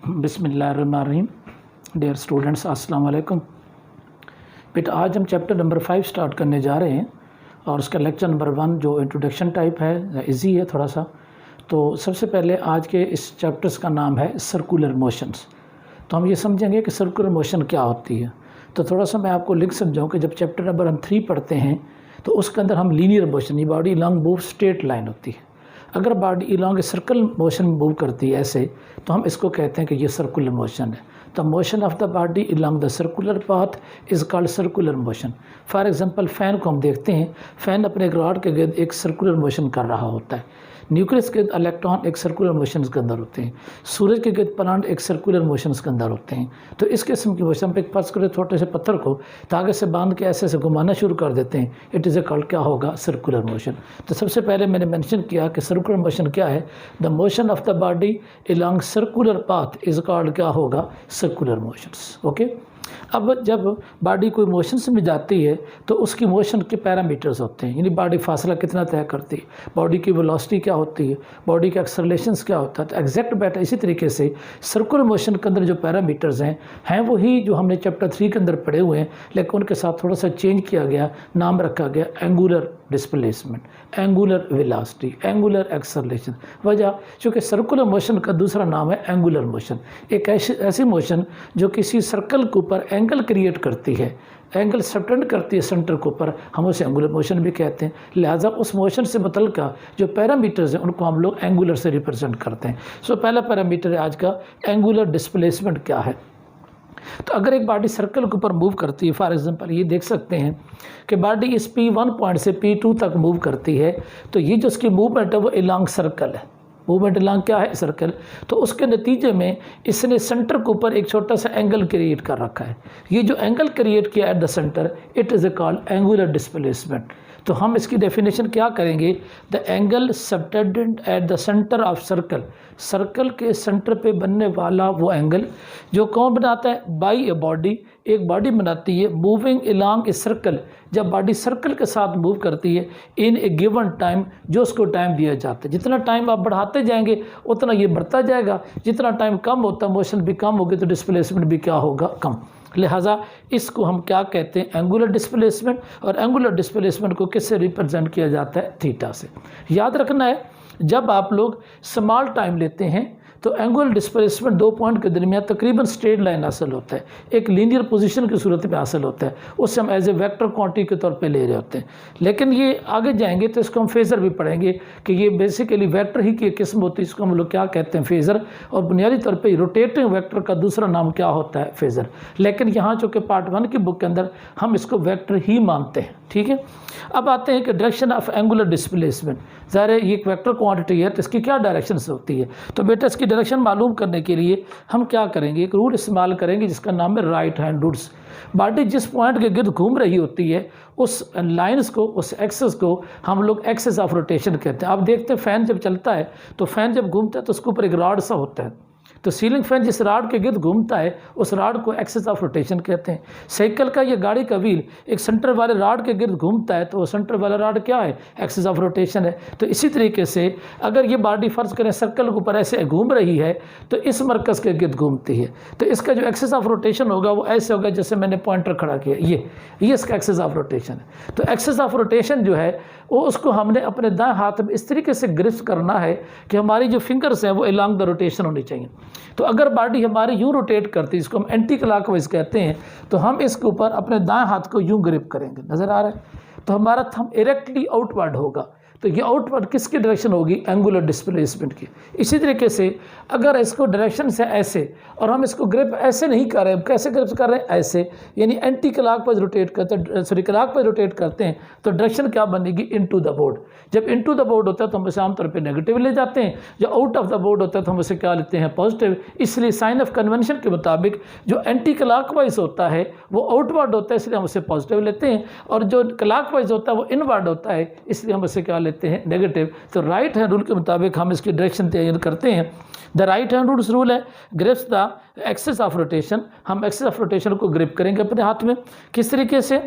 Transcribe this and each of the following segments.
बिस्मिल्लाहिर्रहमानिर्रहीम। Dear students, अस्सलाम वालेकुम। बेटा, आज हम चैप्टर नंबर 5 स्टार्ट करने जा रहे हैं और उसका लेक्चर नंबर 1 जो इंट्रोडक्शन टाइप है, इजी है थोड़ा सा। तो सबसे पहले आज के इस चैप्टर्स का नाम है सर्कुलर मोशंस। तो हम ये समझेंगे कि सर्कुलर मोशन क्या होती है। तो थोड़ा सा मैं आपको लिख समझाऊँ कि जब चैप्टर नंबर हम 3 पढ़ते हैं तो उसके अंदर हम लीनियर मोशन, ये body long move straight line होती है। अगर body long circle motion move करती है ऐसे, तो हम इसको कहते हैं कि ये सर्कुलर मोशन है। The motion of the body along the circular path is called circular motion. For example, fan को हम देखते हैं, फ़ैन अपने रॉड के गिर्द एक सर्कुलर मोशन कर रहा होता है। न्यूक्लियस के इलेक्ट्रॉन एक सर्कुलर मोशंस के अंदर होते हैं। सूरज के गिर्द प्लांट एक सर्कुलर मोशंस के अंदर होते हैं। तो इस किस्म की मोशन पे एक फर्ज करें छोटे से पत्थर को धागे से बांध के ऐसे घुमाना शुरू कर देते हैं, इट इज़ ए कॉल्ड क्या होगा, सर्कुलर मोशन। तो सबसे पहले मैंने मेंशन किया कि सर्कुलर मोशन क्या है। The motion of the body along circular path is called क्या होगा, सर्कुलर मोशंस। ओके। अब जब बॉडी कोई मोशंस में जाती है तो उसकी मोशन के पैरामीटर्स होते हैं, यानी बॉडी फासला कितना तय करती है, बॉडी की वेलोसिटी क्या होती है, बॉडी का एक्सेलरेशंस क्या होता है। तो एग्जैक्ट बेटा इसी तरीके से सर्कुलर मोशन के अंदर जो पैरामीटर्स हैं वही जो हमने चैप्टर 3 के अंदर पढ़े हुए हैं, लेकिन उनके साथ थोड़ा सा चेंज किया गया, नाम रखा गया angular displacement, angular velocity, angular acceleration. वजह चूँकि सर्कुलर मोशन का दूसरा नाम है एंगुलर मोशन। एक ऐसी मोशन जो किसी सर्कल के ऊपर एंगल क्रिएट करती है, एंगल सबटेंड करती है सेंटर के ऊपर, हम उसे एंगुलर मोशन भी कहते हैं। लिहाजा उस मोशन से मुतल्लिका जो पैरामीटर्स हैं उनको हम लोग एंगुलर से रिप्रेजेंट करते हैं। सो पहला पैरामीटर है आज का एंगुलर डिस्प्लेसमेंट क्या है। तो अगर एक बॉडी सर्कल के ऊपर मूव करती है, फॉर एग्जांपल ये देख सकते हैं कि बॉडी इस P1 पॉइंट से P2 तक मूव करती है, तो ये जो उसकी मूवमेंट है वो अलॉन्ग सर्कल है। मूवमेंट अलॉन्ग क्या है, सर्कल। तो उसके नतीजे में इसने सेंटर के ऊपर एक छोटा सा एंगल क्रिएट कर रखा है। ये जो एंगल क्रिएट किया at the centre, it is called angular displacement. तो हम इसकी डेफिनेशन क्या करेंगे, the angle subtended at the centre of circle, circle के सेंटर पे बनने वाला वो एंगल जो कौन बनाता है, बाई ए बॉडी, एक बॉडी बनाती है मूविंग अलॉन्ग ए सर्कल, जब बॉडी सर्कल के साथ मूव करती है इन ए गिवन टाइम, जो उसको टाइम दिया जाता है। जितना टाइम आप बढ़ाते जाएंगे उतना ये बढ़ता जाएगा, जितना टाइम कम होता है मोशन भी कम होगी तो डिस्प्लेसमेंट भी क्या होगा, कम। लिहाजा इसको हम क्या कहते हैं, एंगुलर डिस्प्लेसमेंट। और एंगुलर डिस्प्लेसमेंट को किससे रिप्रेजेंट किया जाता है, थीटा से। याद रखना है, जब आप लोग स्मॉल टाइम लेते हैं तो एंगुलर डिस्प्लेसमेंट 2 पॉइंट के दरमियान तकरीबन स्ट्रेट लाइन हासिल होता है, एक लीनियर पोजीशन की सूरत में हासिल होता है, उससे हम एज ए वेक्टर क्वांटिटी के तौर पे ले रहे होते हैं। लेकिन ये आगे जाएंगे तो इसको हम फेज़र भी पढ़ेंगे कि ये बेसिकली वेक्टर ही की किस्म होती है, इसको हम लोग क्या कहते हैं, फेज़र। और बुनियादी तौर पर रोटेटिंग वेक्टर का दूसरा नाम क्या होता है, फेज़र। लेकिन यहाँ चूँकि पार्ट 1 की बुक के अंदर हम इसको वेक्टर ही मानते हैं, ठीक है। अब आते हैं कि डायरेक्शन ऑफ एंगुलर डिस्प्लेसमेंट। ज़ाहिर है ये एक वेक्टर क्वांटिटी है तो इसकी क्या डायरेक्शन से होती है। तो बेटा इसकी डायरेक्शन मालूम करने के लिए हम क्या करेंगे, एक रूल इस्तेमाल करेंगे जिसका नाम है राइट हैंड रूल्स। बॉडी जिस पॉइंट के गिर्द घूम रही होती है उस लाइंस को, उस एक्सेस को हम लोग एक्सेस ऑफ रोटेशन कहते हैं। आप देखते हैं फ़ैन जब चलता है तो फ़ैन जब घूमता है तो उसके ऊपर एक रॉड सा होता है, तो सीलिंग फैन जिस राड के गिर्द घूमता है उस राड को एक्सिस ऑफ रोटेशन कहते हैं। साइकिल का ये गाड़ी का व्हील एक सेंटर वाले राड के गिर्द घूमता है तो वो सेंटर वाला राड क्या है, एक्सिस ऑफ रोटेशन है। तो इसी तरीके से अगर ये बॉडी फर्ज करें सर्कल के ऊपर ऐसे घूम रही है तो इस मरकज़ के गिर्द घूमती है, तो इसका जो एक्सिस ऑफ रोटेशन होगा वो ऐसे होगा जैसे मैंने पॉइंटर खड़ा किया, ये इसका एक्सिस ऑफ रोटेशन है। तो एक्सिस ऑफ रोटेशन जो है वो उसको हमने अपने दाएं हाथ में इस तरीके से ग्रिप्स करना है कि हमारी जो फिंगर्स हैं वो अलॉन्ग द रोटेशन होनी चाहिए। तो अगर बॉडी हमारी यूँ रोटेट करती है, इसको हम एंटी क्लॉकवाइज कहते हैं, तो हम इसके ऊपर अपने दाएं हाथ को यूँ ग्रिप करेंगे, नज़र आ रहा है, तो हमारा थंब डायरेक्टली आउटवर्ड होगा। तो ये आउटवर्ड किसकी डायरेक्शन होगी, एंगुलर डिस्प्लेसमेंट की। इसी तरीके से अगर इसको डायरेक्शन से ऐसे और हम इसको ग्रिप ऐसे नहीं कर रहे, कैसे ग्रिप कर रहे हैं, ऐसे, यानी एंटी क्लॉकवाइज रोटेट करते हैं, सॉरी क्लॉकवाइज रोटेट करते हैं, तो डायरेक्शन क्या बनेगी, इनटू द बोर्ड। जब इनटू द बोर्ड होता है तो हम इसे आमतौर पर नेगेटिव ले जाते हैं, जो आउट ऑफ द बोर्ड होता है तो हम उसे क्या लेते हैं, पॉजिटिव। इसलिए साइन ऑफ कन्वेंशन के मुताबिक जो एंटी क्लॉकवाइज होता है वो आउटवर्ड होता है, इसलिए हम उसे पॉजिटिव लेते हैं, और जो क्लॉकवाइज होता है वो इनवर्ड होता है, इसलिए हम उसे क्या लेते हैं, नेगेटिव। तो राइट हैंड रूल के मुताबिक हम इसकी डायरेक्शन तय करते हैं। द राइट हैंड रूल है grips the axis of rotation. हम एक्सिस ऑफ रोटेशन को ग्रिप करेंगे अपने हाथ में, किस तरीके से,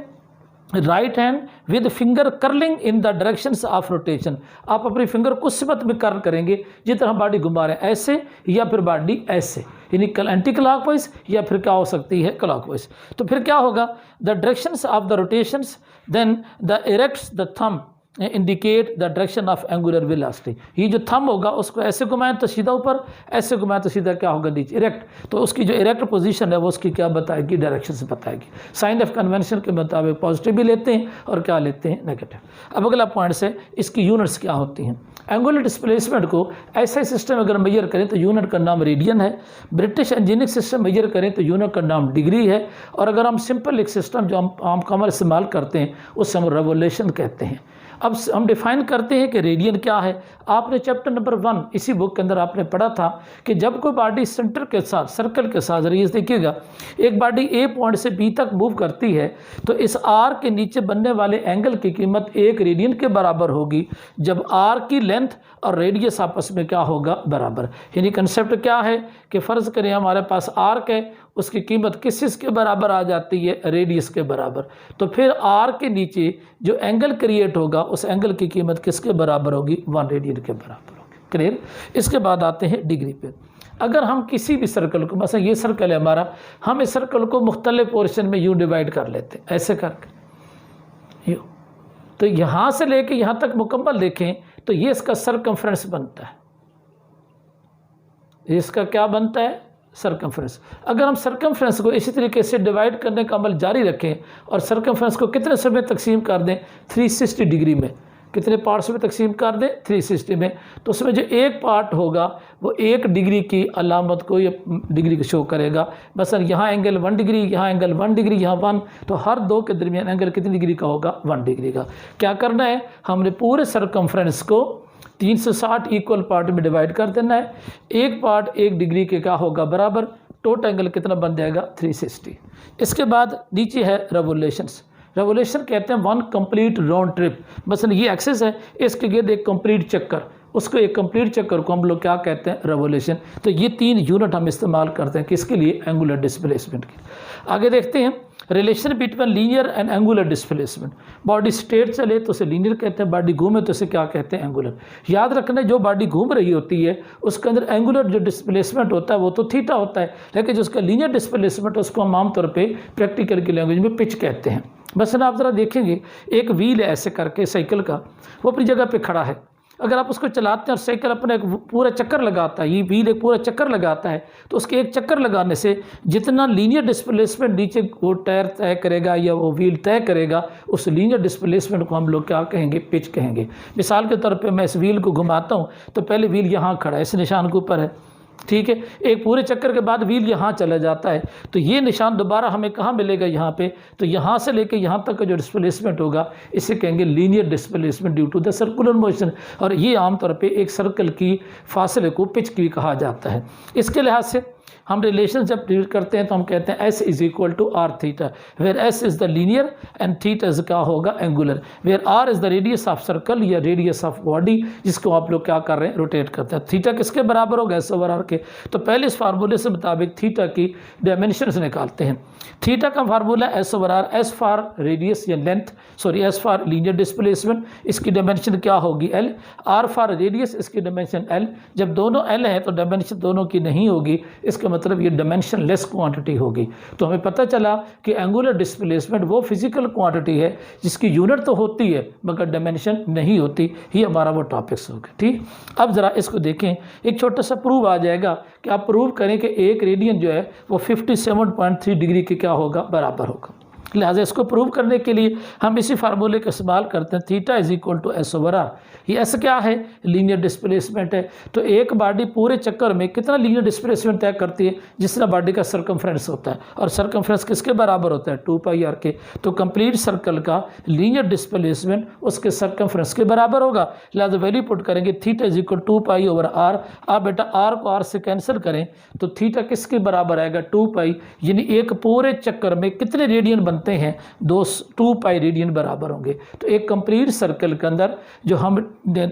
right hand with finger curling in the directions of rotation. आप अपनी फिंगर को उस सिमत में कर्ल करेंगे जितना हम बॉडी घुमा रहे हैं, ऐसे या फिर बॉडी ऐसे, यानी एंटी क्लॉकवाइज या फिर क्या हो सकती है क्लॉकवाइज। तो फिर क्या होगा, the directions of the rotations, then the erects the thumb indicate the direction of angular velocity. ये जो थंब होगा उसको ऐसे घुमाएं तो सीधा ऊपर, ऐसे घुमाएं तो सीधा क्या होगा नीचे, इरेक्ट। तो उसकी जो इरेक्ट पोजीशन है वो उसकी क्या बताएगी, डायरेक्शन से बताएगी। साइन ऑफ कन्वेंशन के मुताबिक पॉजिटिव भी लेते हैं और क्या लेते हैं, नेगेटिव। अब अगला पॉइंट से इसकी यूनिट्स क्या होती हैं। एंगुलर डिस्प्लेसमेंट को ऐसा सिस्टम अगर मेजर करें तो यूनिट का नाम रेडियन है। ब्रिटिश इंजीनियरिंग सिस्टम मेजर करें तो यूनिट का नाम डिग्री है। और अगर हम सिंपल एक सिस्टम जो हम आम कॉमन इस्तेमाल करते हैं उससे हम रेवोल्यूशन कहते हैं। अब हम डिफाइन करते हैं कि रेडियन क्या है। आपने चैप्टर नंबर 1 इसी बुक के अंदर आपने पढ़ा था कि जब कोई बॉडी सेंटर के साथ, सर्कल के साथ, रेडियस देखिएगा, एक बॉडी ए पॉइंट से बी तक मूव करती है तो इस आर के नीचे बनने वाले एंगल की कीमत 1 रेडियन के बराबर होगी जब आर की लेंथ और रेडियस आपस में क्या होगा, बराबर। यानी कंसेप्ट क्या है कि फ़र्ज़ करें हमारे पास आर्क है, उसकी कीमत किस के बराबर आ जाती है, रेडियस के बराबर। तो फिर आर के नीचे जो एंगल क्रिएट होगा उस एंगल की कीमत किसके बराबर होगी, 1 रेडियन के बराबर होगी। क्लियर। इसके बाद आते हैं डिग्री पे। अगर हम किसी भी सर्कल को, मतलब ये सर्कल है हमारा, हम इस सर्कल को मुख्तलिफ पोर्शन में यूँ डिवाइड कर लेते हैं ऐसे करके यूँ। तो यहाँ से लेके यहाँ तक मुकम्मल देखें तो ये इसका सरकमफ्रेंस बनता है। इसका क्या बनता है, सरकमफ्रेंस। अगर हम सरकमफ्रेंस को इसी तरीके से डिवाइड करने का अमल जारी रखें और सरकमफ्रेंस को कितने समय तकसीम कर दें, 360 डिग्री में, कितने पार्ट्स में तकसीम कर दें, 360 में, तो उसमें जो एक पार्ट होगा वो 1 डिग्री की अलामत को या डिग्री को शो करेगा। बस यहाँ एंगल 1 डिग्री, यहाँ एंगल 1 डिग्री, यहाँ 1, तो हर 2 के दरमियान एंगल कितनी डिग्री का होगा, 1 डिग्री का। क्या करना है, हमने पूरे सरकमफ्रेंस को 360 इक्वल पार्ट में डिवाइड कर देना है। एक पार्ट 1 डिग्री के क्या होगा, बराबर। टोटल एंगल कितना बन जाएगा, 360। इसके बाद नीचे है रेवोल्यूशंस। रेवोल्यूशन कहते हैं 1 कंप्लीट राउंड ट्रिप। मसलन ये एक्सिस है, इसके गिर्द एक कंप्लीट चक्कर, उसको एक कंप्लीट चक्कर को हम लोग क्या कहते हैं, रेवोल्यूशन। तो ये 3 यूनिट हम इस्तेमाल करते हैं किसके लिए, एंगुलर डिस्प्लेसमेंट की। आगे देखते हैं relation between linear and angular displacement. Body straight चले तो उसे लीनियर कहते हैं, बॉडी घूमे तो उसे क्या कहते हैं, एंगुलर। याद रखना, जो बॉडी घूम रही होती है उसके अंदर एंगुलर जो डिस्प्लेसमेंट होता है वो तो थीटा होता है, लेकिन जो उसका लीनियर डिस्प्लेसमेंट उसको हम आमतौर पर प्रैक्टिकल की लैंग्वेज में पिच कहते हैं। बस आप ज़रा देखेंगे, एक व्हील है ऐसे करके साइकिल का, वो अपनी जगह पे खड़ा है। अगर आप उसको चलाते हैं और साइकिल अपना एक पूरा चक्कर लगाता है, ये व्हील एक पूरा चक्कर लगाता है, तो उसके एक चक्कर लगाने से जितना लीनियर डिस्प्लेसमेंट नीचे वो टायर तय करेगा या वो व्हील तय करेगा, उस लीनियर डिस्प्लेसमेंट को हम लोग क्या कहेंगे, पिच कहेंगे। मिसाल के तौर पे मैं इस व्हील को घुमाता हूँ तो पहले व्हील यहाँ खड़ा है, इस निशान के ऊपर है, ठीक है। एक पूरे चक्कर के बाद व्हील यहाँ चला जाता है तो ये निशान दोबारा हमें कहाँ मिलेगा, यहाँ पे। तो यहाँ से लेके यहाँ तक का जो डिस्प्लेसमेंट होगा इसे कहेंगे linear displacement due to the circular motion. और ये आमतौर पे एक सर्कल की फासले को पिच की कहा जाता है। इसके लिहाज से हम रिलेशन जब डिलीट करते हैं तो हम कहते हैं S is equal to R theta, where S is the linear and theta is क्या होगा, angular, where R is the radius of circle या रेडियस ऑफ बॉडी, जिसको आप लोग क्या कर रहे हैं, रोटेट करते हैं। थीटा किसके बराबर होगा, S ओवर R के। तो पहले इस फार्मूले से मुताबिक थीटा की डायमेंशंस निकालते हैं। थीटा का formula S over R, S for radius या length, sorry S for linear displacement, इसकी डायमेंशन क्या होगी, L। R फॉर रेडियस, इसकी डायमेंशन L। जब दोनों L है तो डायमेंशन दोनों की नहीं होगी, इसका मतलब ये डायमेंशन लेस क्वांटिटी होगी। तो हमें पता चला कि एंगुलर डिस्प्लेसमेंट वो फिजिकल क्वांटिटी है जिसकी यूनिट तो होती है मगर डायमेंशन नहीं होती। ही हमारा वो टॉपिक्स हो गए, ठीक। अब ज़रा इसको देखें, एक छोटा सा प्रूव आ जाएगा कि आप प्रूव करें कि एक रेडियन जो है वो 57.3 डिग्री के क्या होगा, बराबर होगा। लिहाजा इसको प्रूव करने के लिए हम इसी फार्मूले का इस्तेमाल करते हैं, theta is equal to S over R। ये S क्या है, लीनियर डिस्प्लेसमेंट है। तो एक बॉडी पूरे चक्कर में कितना लीनियर डिस्प्लेसमेंट तय करती है, जितना बॉडी का सरकमफ्रेंस होता है, और सरकमफ्रेंस किसके बराबर होता है, 2πr के। तो कंप्लीट सर्कल का लीनियर डिस्प्लेसमेंट उसके सरकमफ्रेंस के बराबर होगा। लिहाजा वैल्यू पुट करेंगे, theta is equal 2π over R। आप बेटा R को R से कैंसिल करें तो थीटा किसके बराबर आएगा, 2π, यानी एक पूरे चक्कर में कितने रेडियन बनते हैं, 2π रेडियन बराबर होंगे। तो एक कंप्लीट सर्कल के अंदर जो हम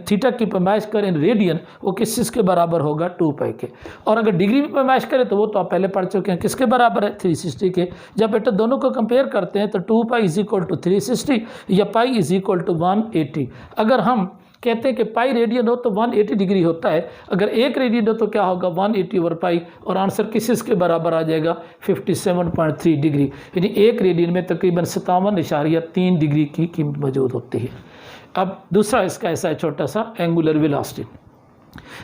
थीटा की पैमाइश करें रेडियन, वो किस के बराबर होगा, 2π के। और अगर डिग्री में पैमाइश करें तो वो तो आप पहले पढ़ चुके हैं, किसके बराबर है, 360 के। जब बेटा दोनों को कंपेयर करते हैं तो 2π इज इक्वल टू 360 या π इज इक्वल टू 180। अगर हम कहते हैं कि पाई रेडियन हो तो 180 डिग्री होता है, अगर 1 रेडियन हो तो क्या होगा 180 ओवर पाई, और आंसर किस के बराबर आ जाएगा 57.3 डिग्री, यानी 1 रेडियन में तकरीबन 57.3 डिग्री की कीमत मौजूद होती है। अब दूसरा इसका ऐसा है छोटा सा एंगुलर वेलोसिटी।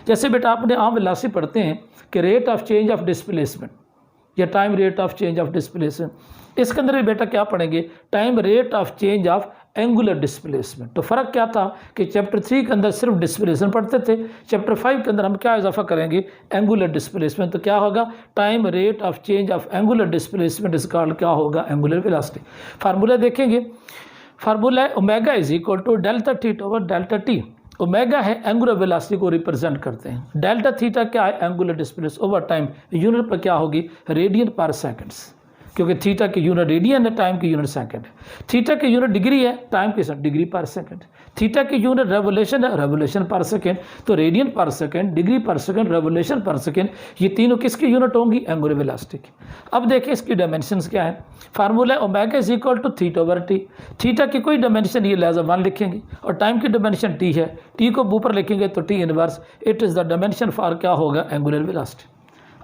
जैसे बेटा आपने आम वेलोसिटी पढ़ते हैं कि rate of change of displacement या time rate of change of displacement, इसके अंदर भी बेटा क्या पढ़ेंगे time rate of change of angular displacement. तो फ़र्क क्या था कि चैप्टर 3 के अंदर सिर्फ डिस्प्लेसमेंट पढ़ते थे, चैप्टर 5 के अंदर हम क्या इजाफा करेंगे एंगुलर डिस्प्लेसमेंट। तो क्या होगा time rate of change of angular displacement is called क्या होगा एंगुलर वेलोसिटी। फार्मूला देखेंगे, फार्मूला है omega is equal to delta T over delta T. Omega है एंगुलर वेलोसिटी को रिप्रेजेंट करते हैं, डेल्टा थीटा क्या है angular displacement over time, unit पर क्या होगी रेडियन पर सेकंड्स, क्योंकि थीटा की यूनिट रेडियन है, टाइम की यूनिट सेकंड है। थीटा की यूनिट डिग्री है, टाइम की डिग्री पर सेकंड। थीटा की यूनिट रेवोल्यूशन है, रेवोल्यूशन पर सेकंड। तो radian per second, degree per second, revolution per second, ये तीनों किसकी यूनिट होंगी एंगुलर वेलोसिटी की। अब देखिए इसकी डायमेंशंस क्या है, फार्मूला है omega is equal to theta over T. Theta की कोई डायमेंशन ये लिहाजा 1 लिखेंगे, और टाइम की डायमेंशन टी है, टी को ऊपर लिखेंगे तो T inverse, it is the dimension for क्या होगा एंगुलर वेलोसिटी।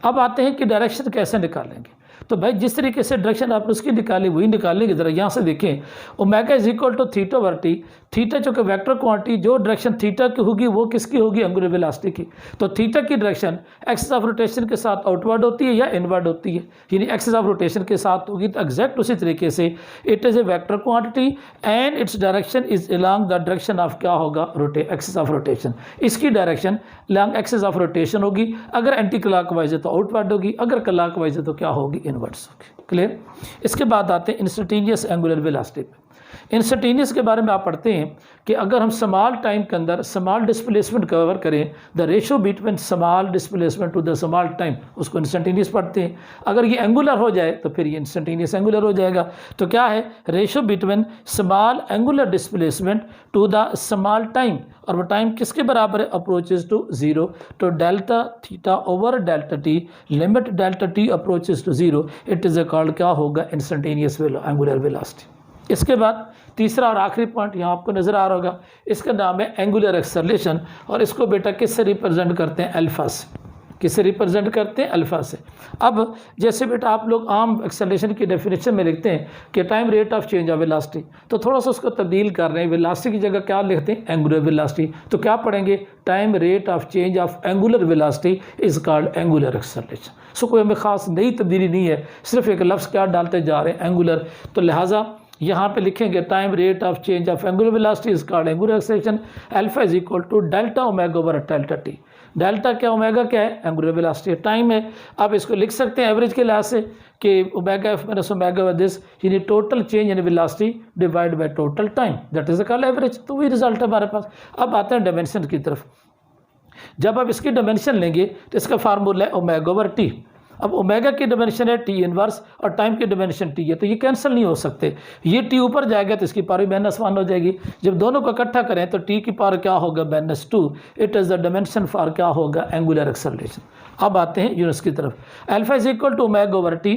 अब आते हैं कि डायरेक्शन कैसे निकालेंगे। तो भाई जिस तरीके से डायरेक्शन आपने उसकी निकाली वही निकालेंगे। जरा यहाँ से देखें omega is equal to theta over T, theta जो कि वेक्टर क्वांटिटी, जो डायरेक्शन थीटा की होगी वो किसकी होगी एंगुलर वेलोसिटी की। तो थीटा की डायरेक्शन एक्सिस ऑफ रोटेशन के साथ आउटवर्ड होती है या इनवर्ड होती है, यानी एक्सिस ऑफ रोटेशन के साथ होगी। तो एग्जैक्ट उसी तरीके से it is A vector quantity and its direction is along the direction of क्या होगा एक्सिस ऑफ रोटेशन। इसकी direction along axis of rotation होगी, अगर एंटी क्लॉकवाइज है तो आउटवर्ड होगी, अगर क्लॉकवाइज है तो क्या होगी इनवर्ड्स होगी। क्लियर। इसके बाद आते हैं इंस्टेंटेनियस एंगुलर वेलोसिटी पे। इंस्टेंटेनियस के बारे में आप पढ़ते हैं कि अगर हम स्मॉल टाइम के अंदर स्मॉल डिस्प्लेसमेंट कवर करें, the ratio between small displacement to the small time, उसको इंस्टेंटेनियस पढ़ते हैं। अगर ये एंगुलर हो जाए तो फिर ये इंस्टेंटेनियस एंगुलर हो जाएगा। तो क्या है ratio between small angular displacement to the small time, और वो टाइम किसके बराबर है अप्रोचेज टू जीरो। तो delta theta over delta T, limit delta T approaches to zero, it is a called क्या होगा इंस्टेंटेनियस एंगुलर वेलोसिटी। इसके बाद तीसरा और आखिरी पॉइंट यहाँ आपको नज़र आ रहा होगा, इसका नाम है एंगुलर एक्सेलरेशन, और इसको बेटा किससे रिप्रेजेंट करते हैं अल्फा से। किससे रिप्रेजेंट करते हैं अल्फा से। अब जैसे बेटा आप लोग आम एक्सेलरेशन की डेफिनेशन में लिखते हैं कि time rate of change of velocity, तो थोड़ा सा उसको तब्दील कर रहे हैं, वेलोसिटी की जगह क्या लिखते हैं एंगुलर वेलोसिटी। तो क्या पढ़ेंगे time rate of change of angular velocity is called angular acceleration. So कोई हमें खास नई तब्दीली नहीं है, सिर्फ एक लफ्ज़ क्या डालते जा रहे हैं एंगुलर। तो लिहाजा यहाँ पे लिखेंगे time rate of change of angular velocity is called angular acceleration, alpha is equal to delta omega over delta T. Delta क्या ओमेगा क्या है एंगुलर वेलोसिटी टाइम है। आप इसको लिख सकते हैं एवरेज के लिहाज से कि omega F minus omega this, यानी total change in velocity divide by total time, that is called average. तो वही रिजल्ट है हमारे पास। अब आते हैं डायमेंशन की तरफ। जब आप इसकी डायमेंशन लेंगे तो इसका फार्मूला है ओमेगा ओवर टी। अब ओमेगा की डायमेंशन है टी इनवर्स और टाइम की डायमेंशन टी है, तो ये कैंसिल नहीं हो सकते। ये टी ऊपर जाएगा तो इसकी पावर -1 हो जाएगी। जब दोनों को इकट्ठा करें तो टी की पावर क्या होगा -2। It is the dimension for क्या होगा एंगुलर एक्सेलरेशन। अब आते हैं यूनिट्स की तरफ। Alpha is equal to omega over T.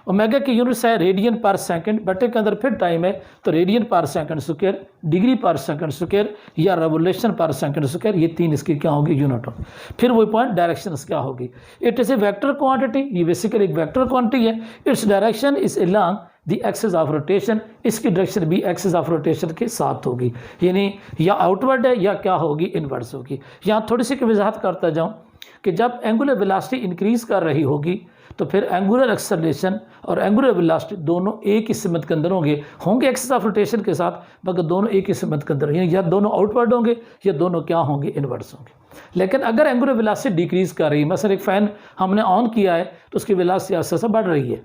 Omega की यूनिट्स है रेडियन पर सेकंड, बटे के अंदर फिर टाइम है तो radian per second square, degree per second square या रेवोल्यूशन पर सेकंड स्क्वायर, ये तीन इसकी क्या होगी यूनिट होगी। फिर वही पॉइंट डायरेक्शन क्या होगी। It is A vector quantity, ये बेसिकली एक वेक्टर क्वांटिटी है। Its direction is along the axis of rotation, इसकी डायरेक्शन भी एक्सिस ऑफ रोटेशन के साथ होगी, यानी या आउटवर्ड है या क्या होगी इनवर्स होगी। यहाँ थोड़ी सी वजाहत करता जाऊँ कि जब एंगुलर वेलोसिटी इंक्रीज कर रही होगी तो फिर एंगुलर एक्सेलरेशन और एंगुलर वेलोसिटी दोनों एक ही सिमत के अंदर होंगे एक्सिस ऑफ रोटेशन के साथ, मगर दोनों एक ही सिमत के अंदर, यानी या दोनों आउटवर्ड होंगे या दोनों क्या होंगे इनवर्स होंगे। लेकिन अगर एंगुलर वेलोसिटी डिक्रीज कर रही है, मसलन एक फ़ैन हमने ऑन किया है तो उसकी वेलोसिटी आस्ते से बढ़ रही है,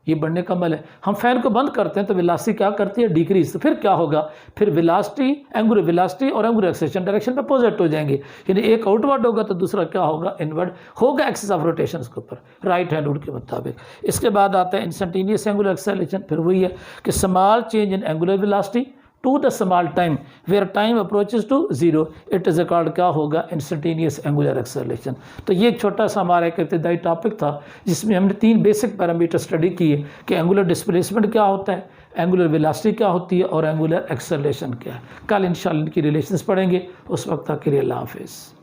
ये बढ़ने का अमल है। हम फैन को बंद करते हैं तो वेलोसिटी क्या करती है डिक्रीज। तो फिर क्या होगा, फिर वेलोसिटी एंगुलर वेलोसिटी और एंगुलर एक्सेलरेशन डायरेक्शन पे अपोजिट हो जाएंगे, यानी एक आउटवर्ड होगा तो दूसरा क्या होगा इनवर्ड होगा एक्सिस ऑफ रोटेशन के ऊपर राइट हैंड रूल के मुताबिक। इसके बाद आता है इंस्टेंटेनियस एंगुलर एक्सेलरेशन। फिर वही है कि small change in angular velocity to the small time where time approaches to zero, it is called क्या होगा, इंस्टेंटेनियस एंगुलर एक्सेलरेशन। तो ये एक छोटा सा हमारा एक इब्तदाई टॉपिक था जिसमें हमने 3 बेसिक पैरामीटर स्टडी किए कि एंगुलर डिस्प्लेसमेंट क्या होता है, एंगुलर वेलोसिटी क्या होती है और एंगुलर एक्सेलरेशन क्या है। कल इंशाल्लाह इनकी रिलेशंस पढ़ेंगे। उस वक्त तक के लिए अल्लाह हाफिज़।